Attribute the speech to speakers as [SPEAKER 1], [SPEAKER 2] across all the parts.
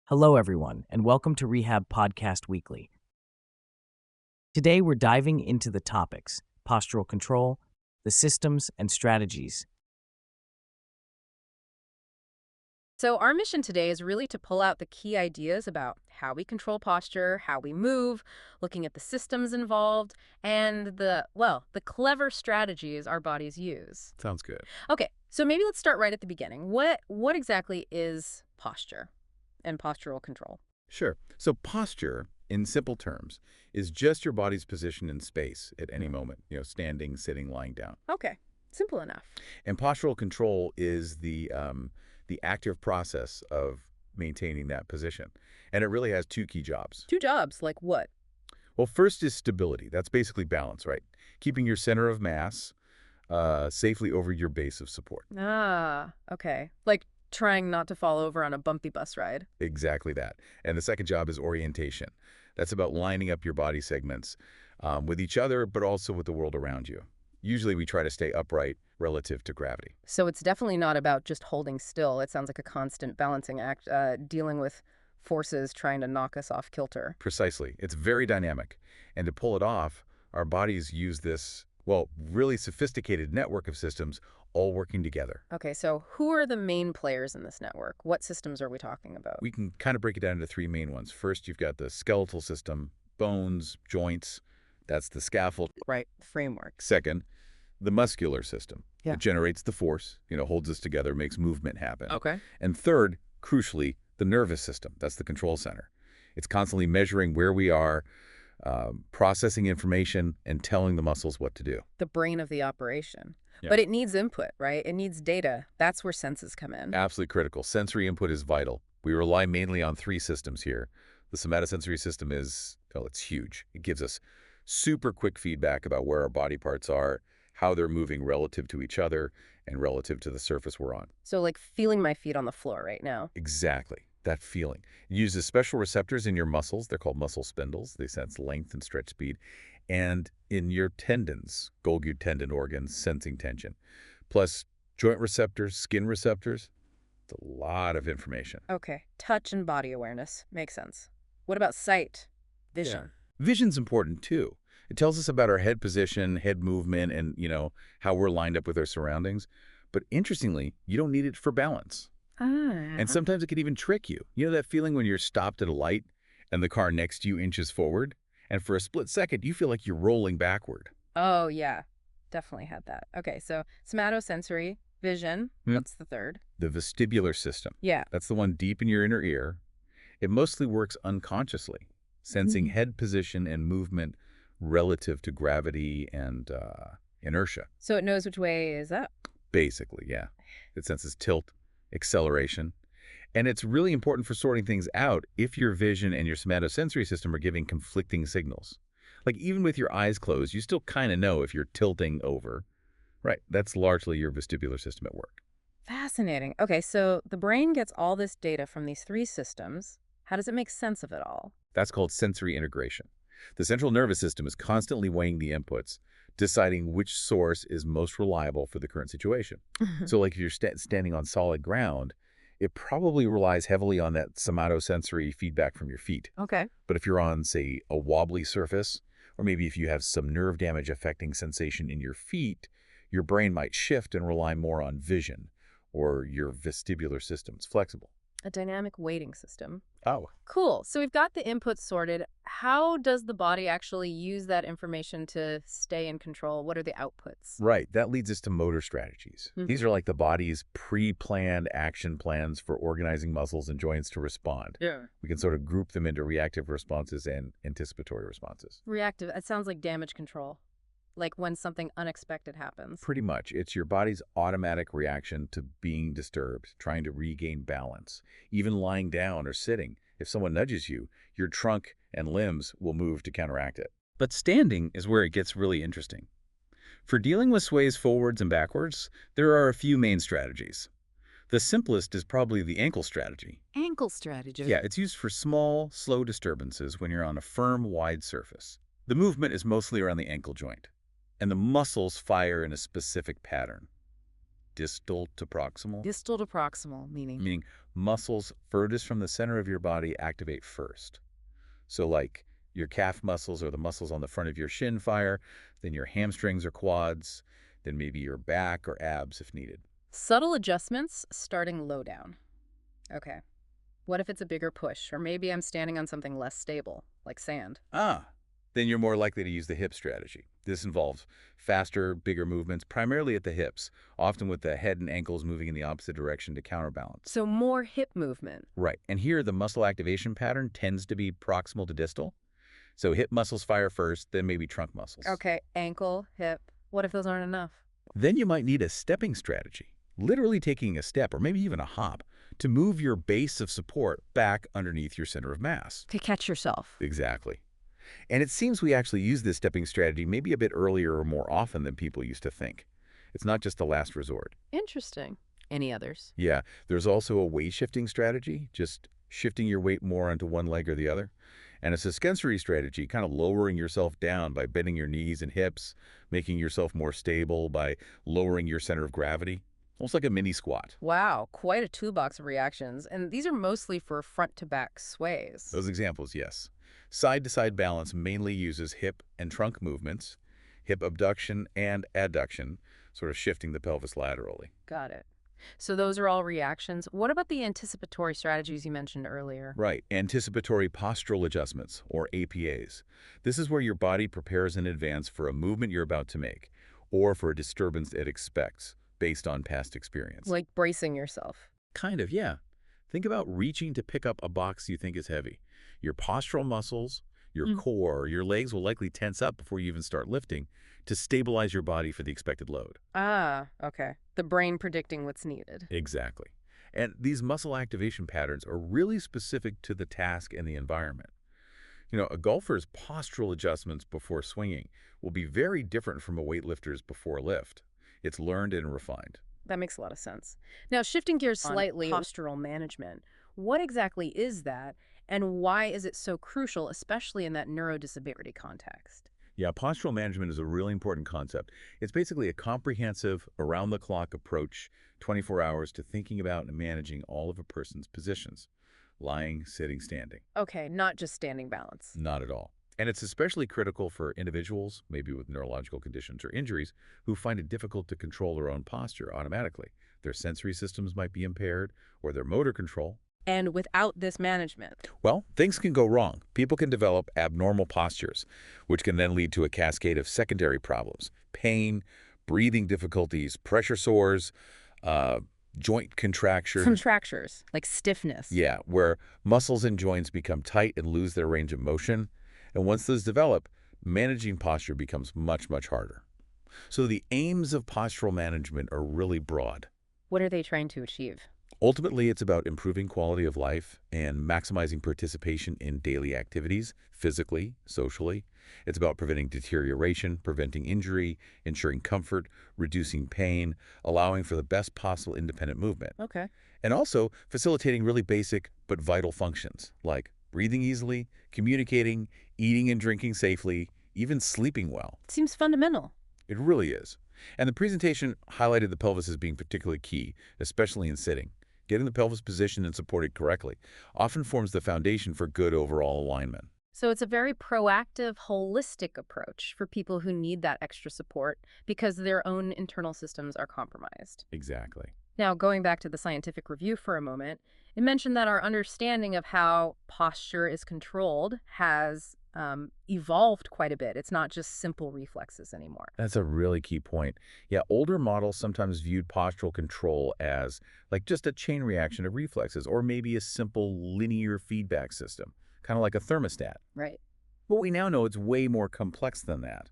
[SPEAKER 1] Hello, everyone, and welcome to Rehab Podcast Weekly. Today, we're diving into the topics postural control, the systems and strategies.
[SPEAKER 2] So, our mission today is really to pull out the key ideas about how we control posture, how we move, looking at the systems involved, and the clever strategies our bodies use.
[SPEAKER 3] Sounds good.
[SPEAKER 2] Okay, so maybe let's start right at the beginning. What exactly is posture and postural control?
[SPEAKER 3] Sure. So posture, in simple terms, is just your body's position in space at any moment, standing, sitting, lying down.
[SPEAKER 2] Okay, simple enough.
[SPEAKER 3] And postural control is the active process of maintaining that position. And it really has two key jobs.
[SPEAKER 2] Two jobs, like what?
[SPEAKER 3] Well, first is stability. That's basically balance, right? Keeping your center of mass safely over your base of support.
[SPEAKER 2] Ah, okay. Like trying not to fall over on a bumpy bus ride.
[SPEAKER 3] Exactly that. And the second job is orientation. That's about lining up your body segments with each other, but also with the world around you. Usually we try to stay upright relative to gravity.
[SPEAKER 2] So it's definitely not about just holding still. It sounds like a constant balancing act, dealing with forces trying to knock us off kilter.
[SPEAKER 3] Precisely. It's very dynamic. And to pull it off, our bodies use this, well, really sophisticated network of systems all working together.
[SPEAKER 2] Okay, so who are the main players in this network? What systems are we talking about?
[SPEAKER 3] We can kind of break it down into three main ones. First, you've got the skeletal system, bones, joints. That's the scaffold.
[SPEAKER 2] Right, framework.
[SPEAKER 3] Second, the muscular system.
[SPEAKER 2] Yeah.
[SPEAKER 3] It generates the force, holds us together, makes movement happen.
[SPEAKER 2] Okay.
[SPEAKER 3] And third, crucially, the nervous system. That's the control center. It's constantly measuring where we are, processing information, and telling the muscles what to do.
[SPEAKER 2] The brain of the operation.
[SPEAKER 3] Yeah.
[SPEAKER 2] But it needs input, right? It needs data. That's where senses come in.
[SPEAKER 3] Absolutely critical. Sensory input is vital. We rely mainly on three systems here. The somatosensory system is, well, it's huge. It gives us super quick feedback about where our body parts are, how they're moving relative to each other, and relative to the surface we're on.
[SPEAKER 2] So like feeling my feet on the floor right now.
[SPEAKER 3] Exactly. That feeling. It uses special receptors in your muscles. They're called muscle spindles. They sense length and stretch speed. And in your tendons, Golgi tendon organs, sensing tension. Plus joint receptors, skin receptors. It's a lot of information.
[SPEAKER 2] Okay, touch and body awareness. Makes sense. What about sight? Vision.
[SPEAKER 3] Vision's important too. It tells us about our head position, head movement, and, how we're lined up with our surroundings. But interestingly, you don't need it for balance. And sometimes it can even trick you. You know that feeling when you're stopped at a light and the car next to you inches forward? And for a split second, you feel like you're rolling backward.
[SPEAKER 2] Oh, yeah. Definitely had that. Okay, so somatosensory, vision.
[SPEAKER 3] Yep.
[SPEAKER 2] What's the third?
[SPEAKER 3] The vestibular system.
[SPEAKER 2] Yeah.
[SPEAKER 3] That's the one deep in your inner ear. It mostly works unconsciously, sensing head position and movement relative to gravity and inertia.
[SPEAKER 2] So it knows which way is up.
[SPEAKER 3] Basically, yeah. It senses tilt, acceleration. And it's really important for sorting things out if your vision and your somatosensory system are giving conflicting signals. Like even with your eyes closed, you still kind of know if you're tilting over. Right, that's largely your vestibular system at work.
[SPEAKER 2] Fascinating. Okay, so the brain gets all this data from these three systems. How does it make sense of it all?
[SPEAKER 3] That's called sensory integration. The central nervous system is constantly weighing the inputs, deciding which source is most reliable for the current situation. So like if you're standing on solid ground, it probably relies heavily on that somatosensory feedback from your feet.
[SPEAKER 2] Okay.
[SPEAKER 3] But if you're on, say, a wobbly surface, or maybe if you have some nerve damage affecting sensation in your feet, your brain might shift and rely more on vision, or your vestibular system's flexible.
[SPEAKER 2] A dynamic weighting system.
[SPEAKER 3] Oh.
[SPEAKER 2] Cool. So we've got the inputs sorted. How does the body actually use that information to stay in control? What are the outputs?
[SPEAKER 3] Right. That leads us to motor strategies. These are like the body's pre-planned action plans for organizing muscles and joints to respond.
[SPEAKER 2] Yeah.
[SPEAKER 3] We can sort of group them into reactive responses and anticipatory responses.
[SPEAKER 2] Reactive. It sounds like damage control. Like when something unexpected happens.
[SPEAKER 3] Pretty much. It's your body's automatic reaction to being disturbed, trying to regain balance. Even lying down or sitting, if someone nudges you, your trunk and limbs will move to counteract it. But standing is where it gets really interesting. For dealing with sways forwards and backwards, there are a few main strategies. The simplest is probably the ankle strategy.
[SPEAKER 2] Ankle strategy.
[SPEAKER 3] Yeah, it's used for small, slow disturbances when you're on a firm, wide surface. The movement is mostly around the ankle joint, and the muscles fire in a specific pattern. distal to proximal,
[SPEAKER 2] Distal to proximal, meaning?
[SPEAKER 3] meaning muscles furthest from the center of your body activate first. So like your calf muscles or the muscles on the front of your shin fire, then your hamstrings or quads, then maybe your back or abs if needed.
[SPEAKER 2] Subtle adjustments starting low down. Okay. What if it's a bigger push, or maybe I'm standing on something less stable, like sand?
[SPEAKER 3] Then you're more likely to use the hip strategy. This involves faster, bigger movements, primarily at the hips, often with the head and ankles moving in the opposite direction to counterbalance.
[SPEAKER 2] So more hip movement.
[SPEAKER 3] Right, and here the muscle activation pattern tends to be proximal to distal. So hip muscles fire first, then maybe trunk muscles.
[SPEAKER 2] Okay, ankle, hip. What if those aren't enough?
[SPEAKER 3] Then you might need a stepping strategy, literally taking a step or maybe even a hop to move your base of support back underneath your center of mass.
[SPEAKER 2] To catch yourself.
[SPEAKER 3] Exactly. And it seems we actually use this stepping strategy maybe a bit earlier or more often than people used to think. It's not just the last resort.
[SPEAKER 2] Interesting. Any others?
[SPEAKER 3] Yeah, there's also a weight shifting strategy, just shifting your weight more onto one leg or the other. And a suspensory strategy, kind of lowering yourself down by bending your knees and hips, making yourself more stable by lowering your center of gravity. Almost like a mini squat.
[SPEAKER 2] Wow, quite a toolbox of reactions. And these are mostly for front-to-back sways.
[SPEAKER 3] Those examples, yes. Side-to-side balance mainly uses hip and trunk movements, hip abduction and adduction, sort of shifting the pelvis laterally.
[SPEAKER 2] Got it. So those are all reactions. What about the anticipatory strategies you mentioned earlier?
[SPEAKER 3] Right, anticipatory postural adjustments, or APAs. This is where your body prepares in advance for a movement you're about to make, or for a disturbance it expects, based on past experience.
[SPEAKER 2] Like bracing yourself.
[SPEAKER 3] Kind of, yeah. Think about reaching to pick up a box you think is heavy. Your postural muscles, your core, your legs will likely tense up before you even start lifting to stabilize your body for the expected load.
[SPEAKER 2] Ah, okay. The brain predicting what's needed.
[SPEAKER 3] Exactly. And these muscle activation patterns are really specific to the task and the environment. You know, a golfer's postural adjustments before swinging will be very different from a weightlifter's before a lift. It's learned and refined.
[SPEAKER 2] That makes a lot of sense. Now, shifting gears slightly, postural management. What exactly is that, and why is it so crucial, especially in that neurodisability context?
[SPEAKER 3] Yeah, postural management is a really important concept. It's basically a comprehensive, around-the-clock approach, 24 hours, to thinking about and managing all of a person's positions. Lying, sitting, standing.
[SPEAKER 2] Okay, not just standing balance.
[SPEAKER 3] Not at all. And it's especially critical for individuals, maybe with neurological conditions or injuries, who find it difficult to control their own posture automatically. Their sensory systems might be impaired, or their motor control.
[SPEAKER 2] And without this management?
[SPEAKER 3] Well, things can go wrong. People can develop abnormal postures, which can then lead to a cascade of secondary problems: pain, breathing difficulties, pressure sores, joint contracture.
[SPEAKER 2] Contractures, like stiffness.
[SPEAKER 3] Yeah, where muscles and joints become tight and lose their range of motion. And once those develop, managing posture becomes much, much harder. So the aims of postural management are really broad.
[SPEAKER 2] What are they trying to achieve?
[SPEAKER 3] Ultimately, it's about improving quality of life and maximizing participation in daily activities, physically, socially. It's about preventing deterioration, preventing injury, ensuring comfort, reducing pain, allowing for the best possible independent movement.
[SPEAKER 2] Okay.
[SPEAKER 3] And also facilitating really basic but vital functions like breathing easily, communicating, eating and drinking safely, even sleeping well.
[SPEAKER 2] Seems fundamental.
[SPEAKER 3] It really is. And the presentation highlighted the pelvis as being particularly key, especially in sitting. Getting the pelvis positioned and supported correctly often forms the foundation for good overall alignment.
[SPEAKER 2] So it's a very proactive, holistic approach for people who need that extra support because their own internal systems are compromised.
[SPEAKER 3] Exactly.
[SPEAKER 2] Now, going back to the scientific review for a moment, it mentioned that our understanding of how posture is controlled has evolved quite a bit. It's not just simple reflexes anymore.
[SPEAKER 3] That's a really key point. Yeah, older models sometimes viewed postural control as like just a chain reaction of reflexes or maybe a simple linear feedback system, kind of like a thermostat.
[SPEAKER 2] Right.
[SPEAKER 3] But we now know it's way more complex than that.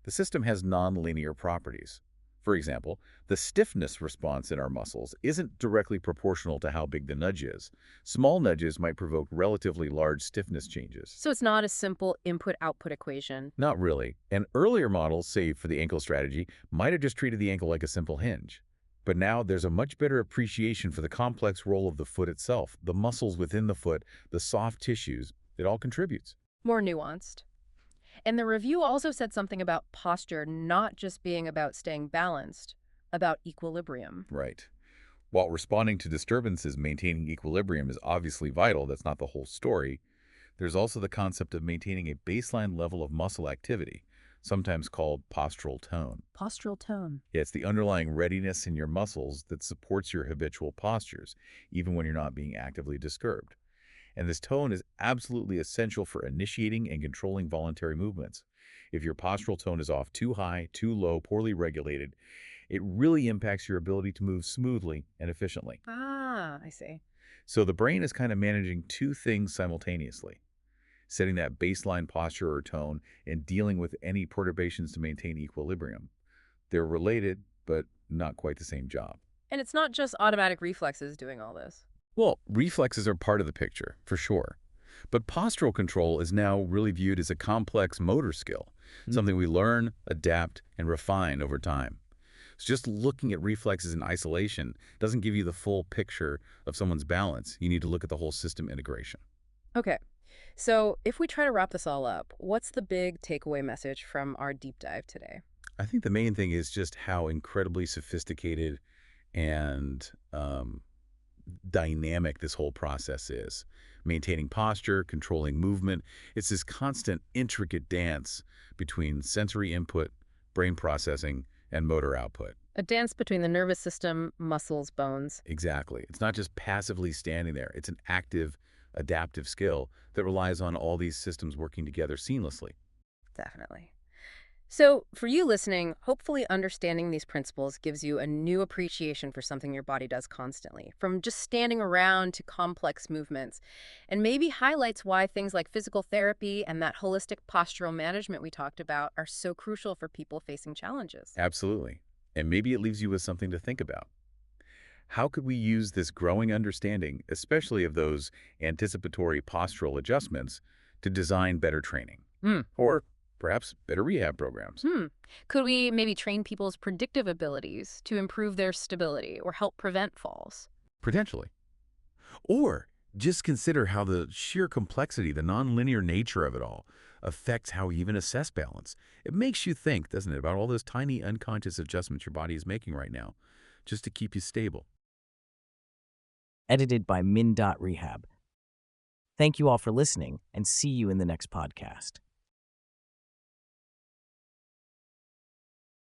[SPEAKER 3] The system has nonlinear properties. For example, the stiffness response in our muscles isn't directly proportional to how big the nudge is. Small nudges might provoke relatively large stiffness changes.
[SPEAKER 2] So it's not a simple input-output equation.
[SPEAKER 3] Not really. And earlier models, say for the ankle strategy, might have just treated the ankle like a simple hinge. But now there's a much better appreciation for the complex role of the foot itself, the muscles within the foot, the soft tissues. It all contributes.
[SPEAKER 2] More nuanced. And the review also said something about posture not just being about staying balanced. about equilibrium.
[SPEAKER 3] Right. While responding to disturbances, maintaining equilibrium is obviously vital. That's not the whole story. There's also the concept of maintaining a baseline level of muscle activity, sometimes called postural tone.
[SPEAKER 2] Postural tone.
[SPEAKER 3] Yeah, it's the underlying readiness in your muscles that supports your habitual postures, even when you're not being actively disturbed. And this tone is absolutely essential for initiating and controlling voluntary movements. If your postural tone is off too high, too low, poorly regulated, it really impacts your ability to move smoothly and efficiently.
[SPEAKER 2] Ah, I see.
[SPEAKER 3] So the brain is kind of managing two things simultaneously, setting that baseline posture or tone and dealing with any perturbations to maintain equilibrium. They're related, but not quite the same job.
[SPEAKER 2] And it's not just automatic reflexes doing all this.
[SPEAKER 3] Well, reflexes are part of the picture, for sure. But postural control is now really viewed as a complex motor skill, something we learn, adapt, and refine over time. So just looking at reflexes in isolation doesn't give you the full picture of someone's balance. You need to look at the whole system integration.
[SPEAKER 2] Okay. So if we try to wrap this all up, what's the big takeaway message from our deep dive today?
[SPEAKER 3] I think the main thing is just how incredibly sophisticated and dynamic this whole process is. Maintaining posture, controlling movement, it's this constant, intricate dance between sensory input, brain processing, and motor output.
[SPEAKER 2] A dance between the nervous system, muscles, bones.
[SPEAKER 3] Exactly. It's not just passively standing there. It's an active, adaptive skill that relies on all these systems working together seamlessly.
[SPEAKER 2] Definitely. So, for you listening, hopefully understanding these principles gives you a new appreciation for something your body does constantly, from just standing around to complex movements, and maybe highlights why things like physical therapy and that holistic postural management we talked about are so crucial for people facing challenges.
[SPEAKER 3] Absolutely. And maybe it leaves you with something to think about. How could we use this growing understanding, especially of those anticipatory postural adjustments, to design better training?
[SPEAKER 2] Hmm.
[SPEAKER 3] Or perhaps better rehab programs?
[SPEAKER 2] Could we maybe train people's predictive abilities to improve their stability or help prevent falls?
[SPEAKER 3] Potentially. Or just consider how the sheer complexity, the nonlinear nature of it all, affects how we even assess balance. It makes you think, doesn't it, about all those tiny unconscious adjustments your body is making right now, just to keep you stable.
[SPEAKER 1] Edited by Min. Rehab. Thank you all for listening, and see you in the next podcast.